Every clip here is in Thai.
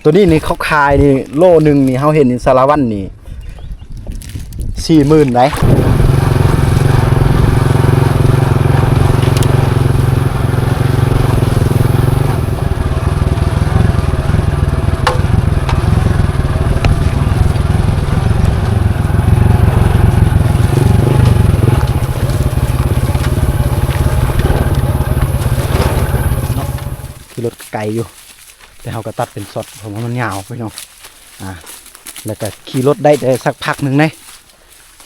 ตัวนี้นี่เขาขายนี่โลนึงนี่เฮาเห็นสารวัตรนี่40,000ไหนรถไกลอยู่แต่เขาก็ตัดเป็นสดผมว่ามันยาวไปน้องแล้วก็ขี่รถได้แต่สักพักหนึ่งนะ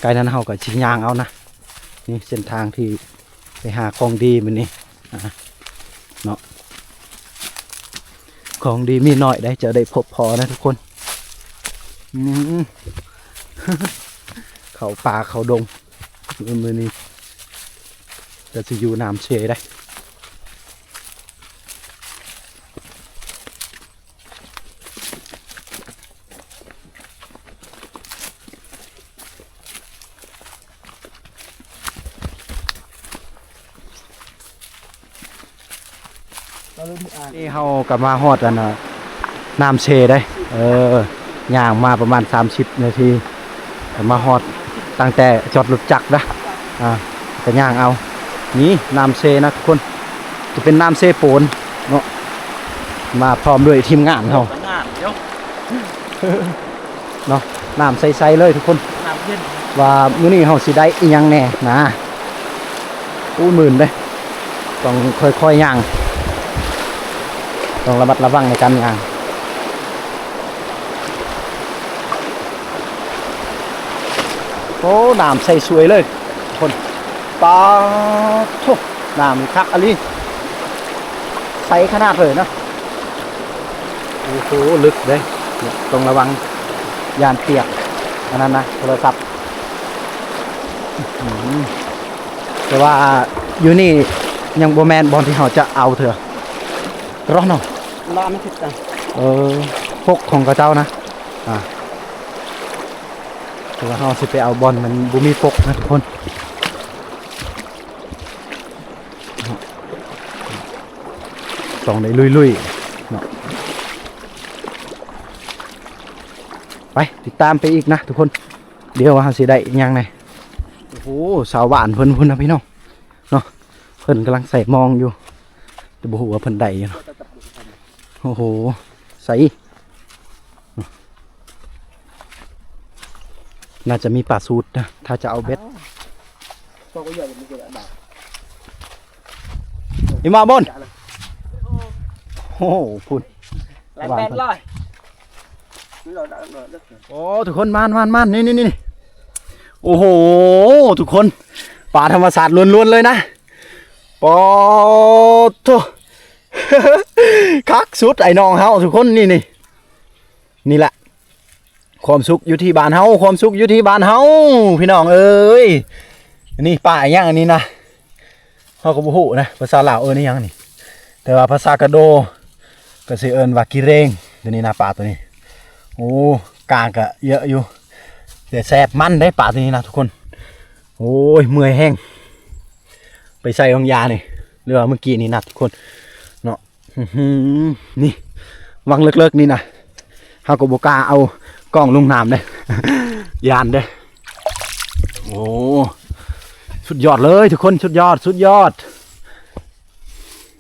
ไกลนั้นเขาก็ชิยางเอานะนี่เส้นทางที่ไปหาของดีมันนี่เนาะของดีมีหน่อยได้จะได้พบพอนะทุกคนเขาป่าเขาดงมือนี้จะอยู่น้ำเชยได้นี่เขากลับมาฮอดกันน้ำเชได้ย่างมาประมาณ30 นาทีกลับมาฮอดตั้งแต่จอดรถจักรนะก็ย่างเอานี่น้ำเชนะทุกคนจะเป็นน้ำเชโปนเนาะมาพร้อมด้วยทีมงานเขาเนาะน้ำใสๆเลยทุกคนว่ามื้อนี้เขาสิได้อีหยังแน่นะหมื่นเลยต้องค่อยๆย่างต้องระมัดระวังในการย่างโอ้น้ำใสสวยเลยคนปลาทุกน้ำคักอะไรใสขนาดเลยนะโอ้โหลึกเลยต้องระวังยานเปียกอันนั้นนะโทรศัพท์แต่ว่าอยู่นี่ยังโบแมนบอลที่เขาจะเอาเถอะร้อนเนาะร้อนไม่ผิดกันพกของกระเจ้านะแต่ว่าเขาสิไปเอาบอลมันบุมีพกนะทุกคนส่องได้ลุยๆเนาะไปติดตามไปอีกนะทุกคนเดี๋ยวว่าเขาสิได้ยังไงโอ้โหสาวหวานเพิ่นนะพี่น้องเนาะเพิ่นกำลังใส่มองอยู่จะบอกว่าเพิ่นได้เนาะโอ้โหใส่น่าจะมีปลาสูตรนะถ้าจะเอาเบ็ดอีมาบนโอ้โหพุ่นโอ้ทุกคนมานนี่โอ้โหทุกคนปลาธรรมศาสตร์ล้วนๆเลยนะปอโตคักสุดไอ้น้องเฮาทุกคนนี่แหละความสุขอยู่ที่บ้านเฮาความสุขอยู่ที่บ้านเฮาพี่น้องเอ้ยนี่ป่าอย่างอันนี้นะเฮาก็บ่ฮู้นะภาษาลาวนี่ยังนี่แต่ว่าภาษากะโดก็สิเอิ้นว่ากิเรงตัวนี้นะป่าตัวนี้โอ้กลางก็เยอะอยู่แต่แซ่บมันได้ป่าตัวนี้นะทุกคนโอ้ยเมื่อยแห้งไปใส่ของยานี่เรือเมื่อกี้นี่นะทุกคนเนาะนี่วังเลิกๆนี่นะเฮาก็บ่กล้าเอากล้องลงน้ำเลยยานเด้โอ้สุดยอดเลยทุกคนสุดยอด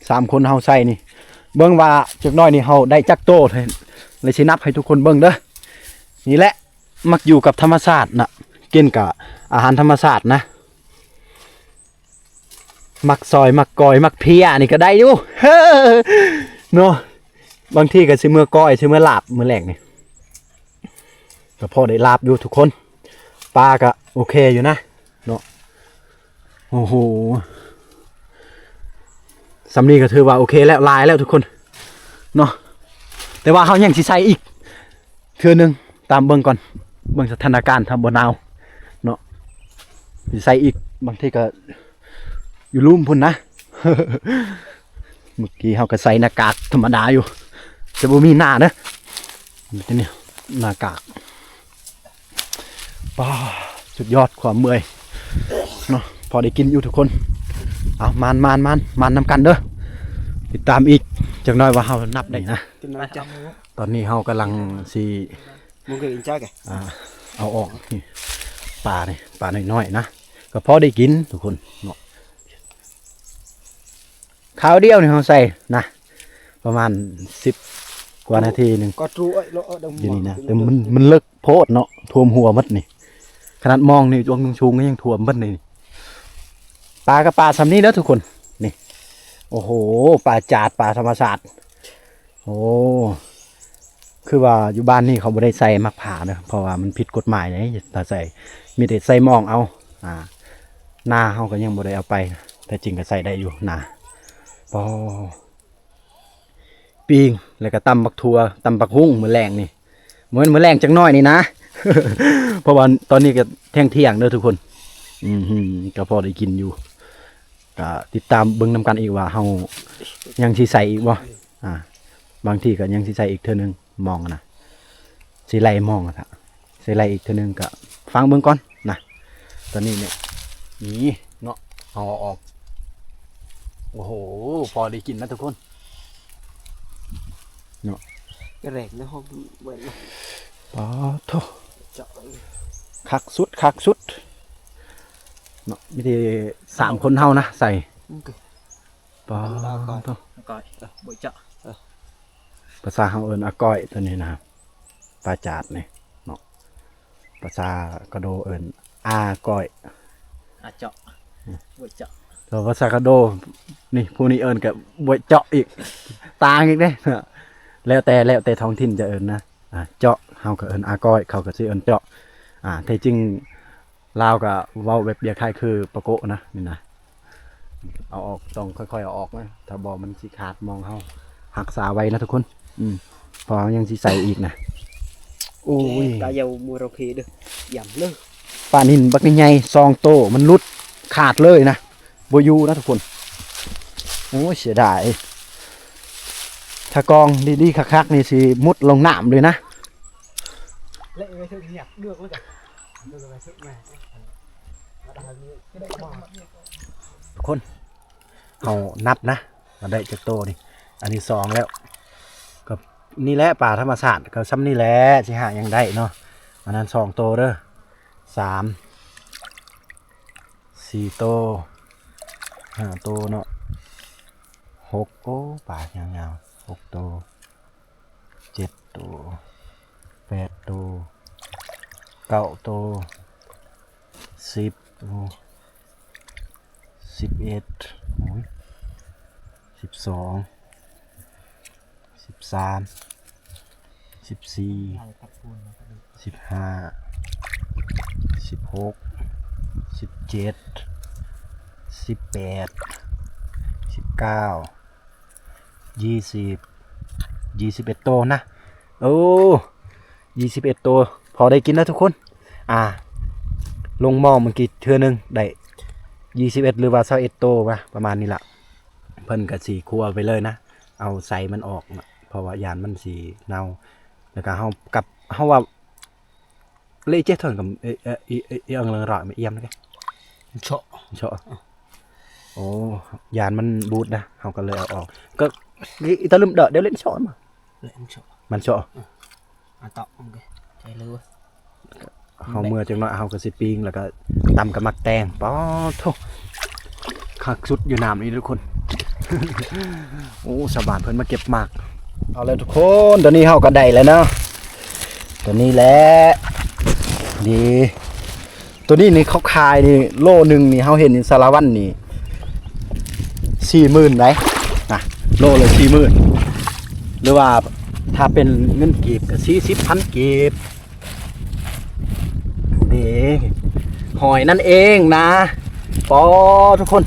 3 คนเฮาใส่นี่เบิ่งว่าจักน้อยนี่เฮาได้จักโตเลยสินับให้ทุกคนเบิ่งเด้อนี่แหละมักอยู่กับธรรมชาติน่ะกินกับอาหารธรรมชาตินะมักซอยมักกอยมักเพียนี่ก็ได้อยู่เนาะบางทีก็สิเมื่อก้อยสิเมื่อลาบเมื่อแหลกนี่ก็พอได้ลาบอยู่ทุกคนปลาก็โอเคอยู่นะเนาะโอ้โหสำนีก็ถือว่าโอเคแล้วลายแล้วทุกคนเนาะแต่ว่าเขายังสิใส่อีกเทื่อนึงตามเบิ่งก่อนเบิ่งสถานการณ์ทำบ่นาวเนาะสิใส่อีกบางทีก็อยู่ลุ่มพุ่นนะ เมื่อกี้เขาก็ใส่หน้ากากธรรมดาอยู่จะบ่มีหน้าเด้อนี่หน้ากากว้าสุดยอดความเมื่อยเนาะพอได้กินอยู่ทุกคนเอามานนำกันเด้อ ติดตามอีกจักหน่อยว่าเฮานับได้นะ Tin nói chắc. ตอนนี้เฮากำลังสิ Muốn cái chắc kìa. เอาออกนี่ปลานี่ปลาน้อยๆนะก็พอได้กินทุกคนเนาะข้าวเดียวนี่เฮาใส่นะประมาณ10 กว่านาทีหนึง Có tru ấy lỗ ở đồng อยู่นี่นะแต่มันเลิกโพดเนาะท่วมหัวหมดนี่ขนาดมองนี่ดวงชูงก็ยังท่วมหมดนี่ปลากับปลาซำนี้เด้อทุกคนนี่โอ้โหปลาจาดปลาธรรมชาติโอ้คือว่าอยู่บ้านนี่เขาบ่ได้ใส่มักผ่าเนอะเพราะว่ามันผิดกฎหมายเลยถ้าใส่มีแต่ใส่มองเอาหน้าเฮาก็ยังบ่ได้เอาไปแต่จริงก็ใส่ได้อยู่หน้าปอปิงแล้วก็ตำบักทั่วตำบักหุ่งมื้อแรงนี่มื้อแรงจังน้อยนี่นะ เพราะว่าตอนนี้ก็เที่ยงเด้อทุกคนก็พอได้กินอยู่ก็ติดตามเบิ่งนำกันอีกว่าเฮายังสิใส่อีกบ่บางทีก็ยังสิใส่อีกเทื่อนึงมองนะสิไล่มองอะครับสิไล่อีกเทื่อนึงก็ฟังเบิ่งก่อนนะตอนนี้เนี่ยนี่เนาะเอาออกโอ้โหพอได้กินนะทุกคน cái rẹt nó không vậy đâu. อ๋อโธ่คักสุดเนาะมีแต่3 คนเฮานะใส่ Ok. ปอโธ่ Coi. Bội chợ. ภาษาเฮาเอิ้นอาก้อยตัวนี้นะครับปลาจาดนี่เนาะภาษากระโดเอิ้นอาก้อย À chợ. Bội chợ. ตัวภาษากระโดนี่ผู้นี้เอิ้นกับบวยเจาะอีกต่างอีกเด้แล้วแต่ท้องถิ่นจะเอิ้นนะเจาะเฮาก็เอิ้นอาก้อยเขาก็สิเอิ้นเจาะแท้จริงลาวก็เว้าแบบเดียวคล้ายคือปะโกะนะนี่นะเอาออกต้องค่อยๆเอาออกนะถ้าบ่มันสิขาดมองเฮารักษาไว้นะทุกคนพอยังสิใส่อีกนะโอ้ย Cá dầu mua rau khỉ được. Giảm lơ. ปลานิลบักใหญ่ซองโตมันหลุดขาดเลยนะบ่อยู่นะทุกคนโอ้ยเสียดายถ้ากองดีๆคักๆนี่สิมุดลงน้ำเลยนะ Lệ cái sự nhặt được luôn cả. Được cái sự này. ทุกคนเอานับนะมาได้จากโตนี่อันนี้2แล้วกับนี่แหละป่าธรรมชาติก็ซ้ำนี่แหละสิหายังได้เนาะอันนั้น2 โตเด้อ3 4 โต5 โตเนาะ6โอ้ป่ายาวๆ6 โต7 โต8 โต9 โต10 โต11 12 13 14 15 16 17 18 19 20 21 โตนะโอ้21 โตพอได้กินแล้วทุกคนลงหม้อเมื่อกี้เทื่อนึงได้21หรือว่า21 โตป่ะประมาณนี้ล่ะเพิ่นก็สิคั่วไปเลยนะเอาใส่มันออกนะเพราะว่ายานมันสิเน่าแล้วก็เฮาว่าเละเจ๊ทนกับอังเริงรอยมาเอี่ยมนะแก Chợ. เชาะโอ้ยานมันบูดนะเฮาก็เลยเอาออกก็ตะลึมเดาะเดี๋ยวเล่นเชาะมา Lên chợ. มันเชาะ À tọ. Ok. Chạy lừa. เฮาเมื่อจังน้อยเฮาก็สิปิ้งแล้วก็ตำกับมักแตงป๊อโธ่คักสุดอยู่น้ำนี่ทุกคน โอ้สบานเพิ่นมาเก็บหมากเอาเลยทุกคนตอนนี้เฮาก็ได้แล้วเนาะตัวนี้แหละดีตัวนี้นี่เขาขายนี่โลนึงนี่เฮาเห็นสารวัตรนี่ 40,000 ได้นะโลละ 40,000 หรือว่าถ้าเป็นเงินกีบก็ 40,000 กีบนี่หอยนั่นเองนะปอทุกคน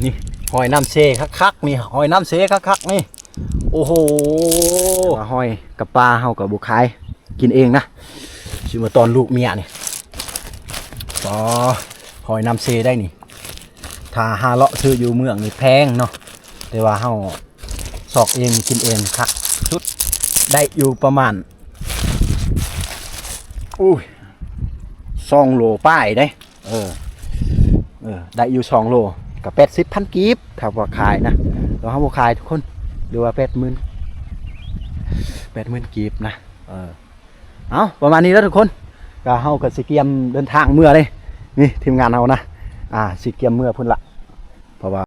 นี่หอยน้ำเซคักๆนี่หอยน้ำเซคักๆนี่โอ้โหหอยกับปลาเฮากับบุคายกินเองนะชิมาตอนลูกเมียนี่ปอหอยน้ำเซได้นี่ถ้าหาเลาะซื้ออยู่เมืองนี่แพงเนาะแต่ว่าเฮาสอกเองกินเองคักชุดได้อยู่ประมาณ2 โลป้ายได้ได้อยู่2 โลกับ80,000 กีบถ้าว่าขายนะ ตัวเฮาบ่ขายทุกคนหรือว่า80,000กีบนะเอาประมาณนี้แล้วทุกคนก็เฮาก็สิเตรียมเดินทางเมื่อเลยนี่ทีมงานเฮานะสิเตรียมเมื่อพุ่นละเพราะว่า